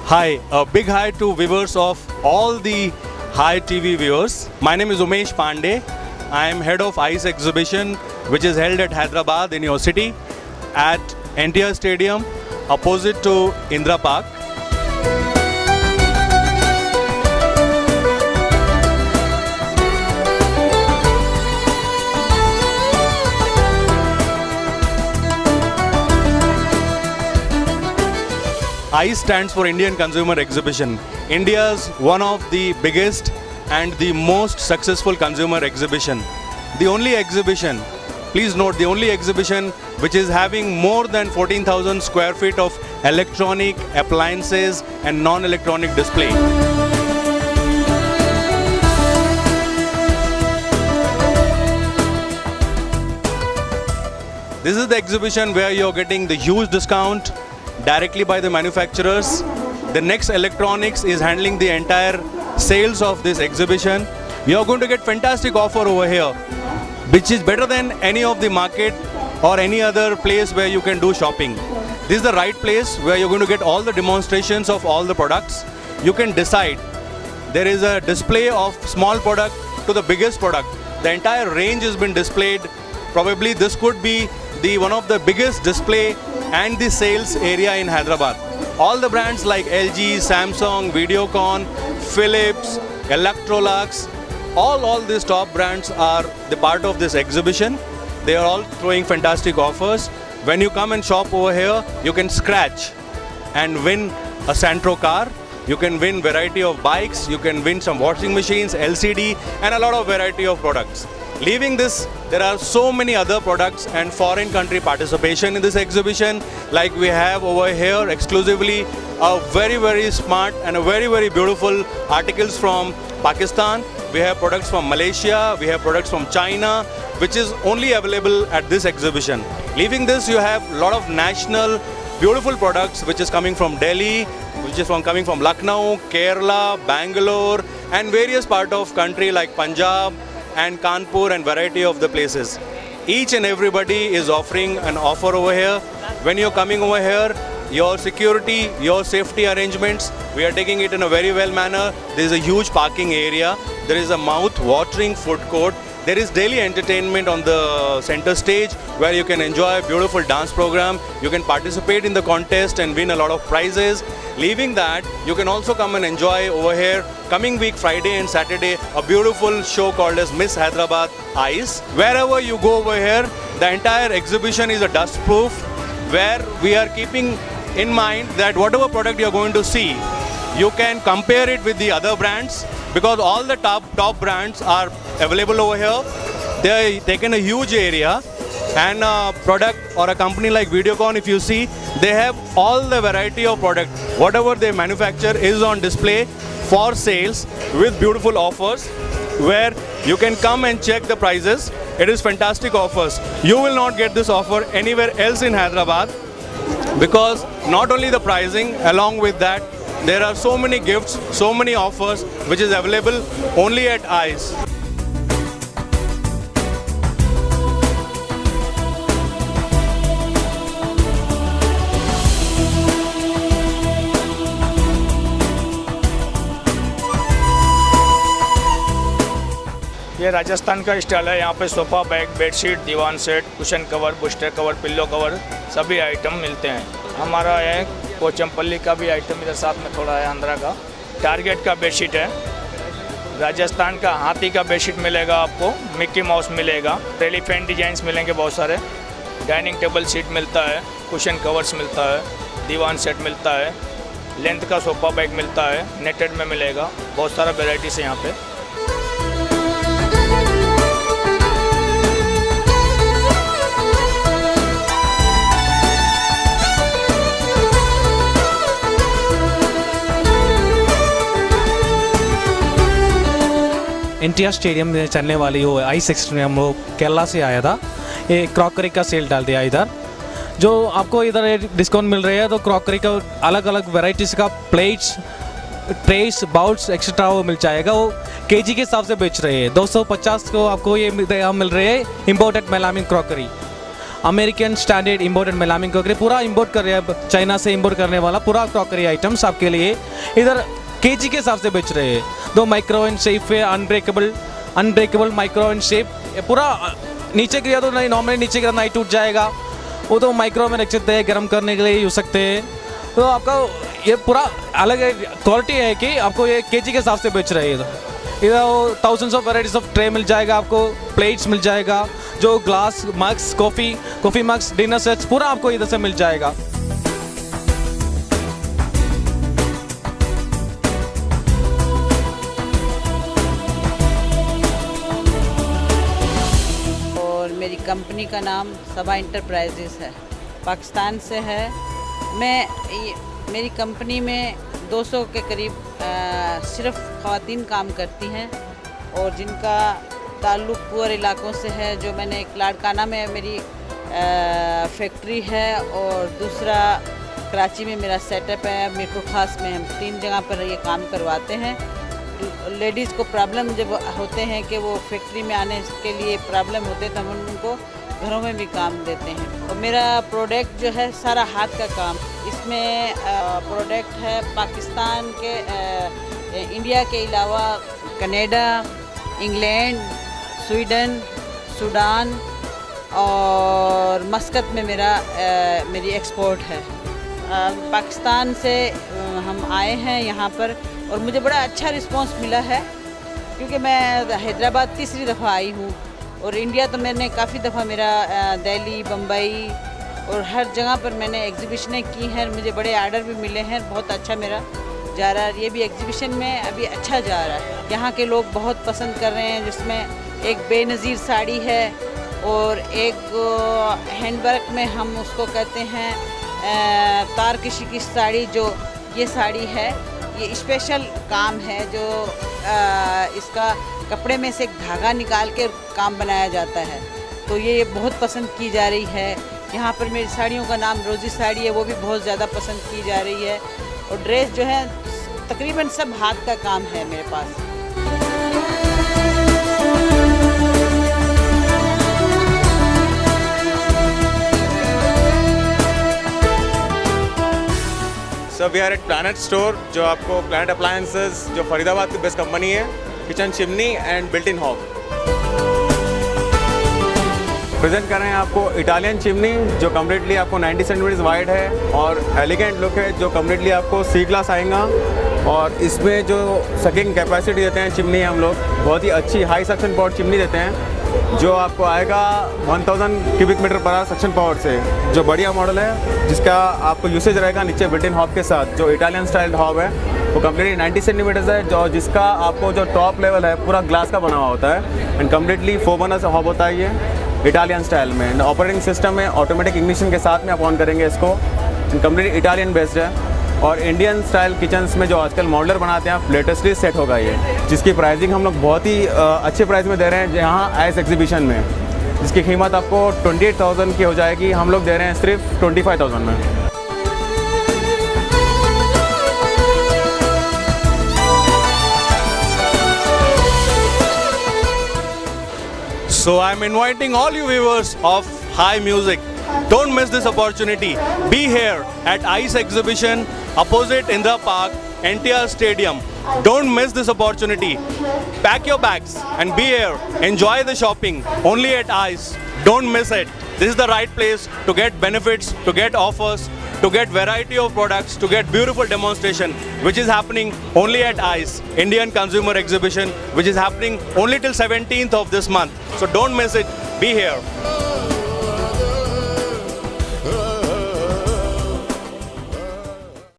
Hi, a big hi to viewers of all the Hi TV viewers. My name is Umesh Pandey. I am head of ICE exhibition, which is held at Hyderabad in your city at NTR Stadium opposite to Indra Park. ICE stands for Indian Consumer Exhibition, India's one of the biggest and the most successful consumer exhibition. The only exhibition, please note, the only exhibition which is having more than 14,000 square feet of electronic appliances and non-electronic display. This is the exhibition where you're getting the huge discount directly by the manufacturers. The Next Electronics is handling the entire sales of this exhibition. You're going to get fantastic offer over here, which is better than any of the market or any other place where you can do shopping. This is the right place where you're going to get all the demonstrations of all the products. You can decide. There is a display of small product to the biggest product. The entire range has been displayed. Probably this could be the one of the biggest display and the sales area in Hyderabad. All the brands like LG, Samsung, Videocon, Philips, Electrolux, all these top brands are the part of this exhibition. They are all throwing fantastic offers. When you come and shop over here, you can scratch and win a Santro car. You can win variety of bikes. You can win some washing machines, LCD, and a lot of variety of products. Leaving this, there are so many other products and foreign country participation in this exhibition. Like we have over here exclusively a very smart and a very beautiful articles from Pakistan. We have products from Malaysia, we have products from China, which is only available at this exhibition. Leaving this, you have a lot of national beautiful products which is coming from Delhi, which is coming from Lucknow, Kerala, Bangalore, and various part of country like Punjab and Kanpur and variety of the places. Each and everybody is offering an offer over here. When you're coming over here, your security, your safety arrangements, we are taking it in a very well manner. There is a huge parking area. There is a mouth-watering food court. There is daily entertainment on the center stage where you can enjoy a beautiful dance program. You can participate in the contest and win a lot of prizes. Leaving that, you can also come and enjoy over here coming week Friday and Saturday a beautiful show called as Miss Hyderabad ICE. Wherever you go over here, the entire exhibition is a dust proof where we are keeping in mind that whatever product you're going to see, you can compare it with the other brands because all the top brands are available over here. They are taken a huge area, and a product or a company like Videocon, if you see, they have all the variety of product. Whatever they manufacture is on display for sales with beautiful offers where you can come and check the prices. It is fantastic offers. You will not get this offer anywhere else in Hyderabad because not only the pricing, along with that, there are so many gifts, so many offers which is available only at ICE. ये राजस्थान का style है। यहाँ पे sofa, bag, bedsheet, दीवान set, cushion cover, booster cover, pillow cover सभी item मिलते हैं। हमारा है पोचमपल्ली का भी आइटम इधर साथ में थोड़ा है, आंध्रा का। टारगेट का बेडशीट है, राजस्थान का हाथी का बेडशीट मिलेगा आपको, मिक्की माउस मिलेगा, एलिफेंट डिजाइंस मिलेंगे बहुत सारे, डाइनिंग टेबल सीट मिलता है, कुशन कवर्स मिलता है, दीवान सेट मिलता है, लेंथ का सोफ़ा बैग मिलता है, नेटेड में मिलेगा, बहुत सारा वेराइटीज़ है यहाँ पे। NTR स्टेडियम में चलने वाली वो आइस एक्सट्रीम, वो केरला से आया था। ये क्रॉकरी का सेल डाल दिया इधर, जो आपको इधर डिस्काउंट मिल रही है। तो क्रॉकरी का अलग अलग वेराइटीज़ का प्लेट्स, ट्रेस, बाउल्स एक्स्ट्रा वो मिल जाएगा। वो केजी के हिसाब से बेच रहे हैं। 250 को आपको ये मिल रहे हैं imported melamine crockery, American standard imported melamine crockery, पूरा इंपोर्ट कर रहे हैं, चाइना से इंपोर्ट करने वाला पूरा क्रॉकरी आइटम्स आपके लिए इधर केजी के हिसाब से बेच रहे हैं। 2 माइक्रोवेव शेप है, अनब्रेकेबल माइक्रोवेव शेप, पूरा नीचे गिरा तो नहीं, नॉर्मली नीचे गिरा नहीं टूट जाएगा। वो तो माइक्रो में रख सकते हैं, गर्म करने के लिए यूज सकते हैं। तो आपका ये पूरा अलग क्वालिटी है कि आपको ये केजी के हिसाब से बेच रहे हैं। इधर thousands of varieties of tray मिल जाएगा आपको, प्लेट्स मिल जाएगा, जो glass mugs, coffee mugs, dinner sets, पूरा आपको इधर से मिल जाएगा। और मेरी कंपनी का नाम सबा इंटरप्राइजेस है, पाकिस्तान से है। मेरी कंपनी में 200 के करीब सिर्फ ख़वातीन काम करती हैं और जिनका ताल्लुक़ पुअर इलाकों से है। जो मैंने एक लाड़काना में मेरी फैक्ट्री है और दूसरा कराची में मेरा सेटअप है। मीरपुर खास में हम 3 जगह पर ये काम करवाते हैं। लेडीज़ को प्रॉब्लम जब होते हैं कि वो फैक्ट्री में आने के लिए प्रॉब्लम होते हैं तो हम उनको घरों में भी काम देते हैं। और मेरा प्रोडक्ट जो है सारा हाथ का काम, इसमें प्रोडक्ट है पाकिस्तान के, इंडिया के अलावा कनाडा, इंग्लैंड, स्वीडन, सूडान और मस्कत में मेरी एक्सपोर्ट है। पाकिस्तान से हम आए हैं यहाँ पर और मुझे बड़ा अच्छा रिस्पांस मिला है, क्योंकि मैं हैदराबाद तीसरी दफ़ा आई हूँ और इंडिया तो मैंने काफ़ी दफ़ा मेरा दिल्ली, बम्बई और हर जगह पर मैंने एग्ज़िबिशनें की हैं। मुझे बड़े आर्डर भी मिले हैं, बहुत अच्छा मेरा जा रहा है। ये भी एग्ज़िबिशन में अभी अच्छा जा रहा है। यहाँ के लोग बहुत पसंद कर रहे हैं, जिसमें एक बेनज़ीर साड़ी है और एक हैंडवर्क में हम उसको कहते हैं तारकशी की साड़ी। जो ये साड़ी है ये स्पेशल काम है, जो इसका कपड़े में से एक धागा निकाल के काम बनाया जाता है। तो ये बहुत पसंद की जा रही है। यहाँ पर मेरी साड़ियों का नाम रोज़ी साड़ी है, वो भी बहुत ज़्यादा पसंद की जा रही है। और ड्रेस जो है तकरीबन सब हाथ का काम है मेरे पास। Sir we are at Planet Store, जो आपको प्लैनेट अप्लायंसेस, जो फरीदाबाद की बेस्ट कंपनी है, kitchen chimney and built in hob. Present कर रहे हैं आपको इटालियन चिमनी, जो कम्प्लीटली आपको 90 सेंटीमीटर वाइड है और एलिगेंट लुक है, जो कम्प्लीटली आपको सी क्लास आएगा। और इसमें जो सकिंग कैपेसिटी देते हैं चिमनी, हम लोग बहुत ही अच्छी हाई सक्शन पावर चिमनी देते हैं, जो आपको आएगा 1000 cubic metre per hour suction power से, जो बढ़िया मॉडल है, जिसका आपको यूसेज रहेगा नीचे बिल्ट इन हॉब के साथ। जो इटालियन स्टाइल हॉब है वो कम्प्लीटली 90 सेंटीमीटर्स है, जो जिसका आपको जो टॉप लेवल है पूरा ग्लास का बना हुआ होता है एंड कम्प्लीटली 4 बर्नर से हॉब होता है ये इटालियन स्टाइल में। ऑपरेटिंग सिस्टम में ऑटोमेटिक इग्निशन के साथ में आप ऑन करेंगे इसको। कम्प्लीटली इटालियन बेस्ड है और इंडियन स्टाइल किचन्स में जो आजकल मॉडलर बनाते हैं लेटेस्टली सेट होगा ये, जिसकी प्राइसिंग हम लोग बहुत ही अच्छे प्राइस में दे रहे हैं यहाँ आइस एग्जीबिशन में, जिसकी कीमत आपको 28,000 की हो जाएगी। हम लोग दे रहे हैं सिर्फ 25,000 में। So I'm inviting all you viewers of High Music. Don't miss this opportunity. Be here at ICE exhibition opposite Indira Park, NTR Stadium. Don't miss this opportunity. Pack your bags and be here. Enjoy the shopping only at ICE. Don't miss it. This is the right place to get benefits, to get offers, to get variety of products, to get beautiful demonstration, which is happening only at ICE, Indian Consumer Exhibition, which is happening only till 17th of this month. So don't miss it. Be here.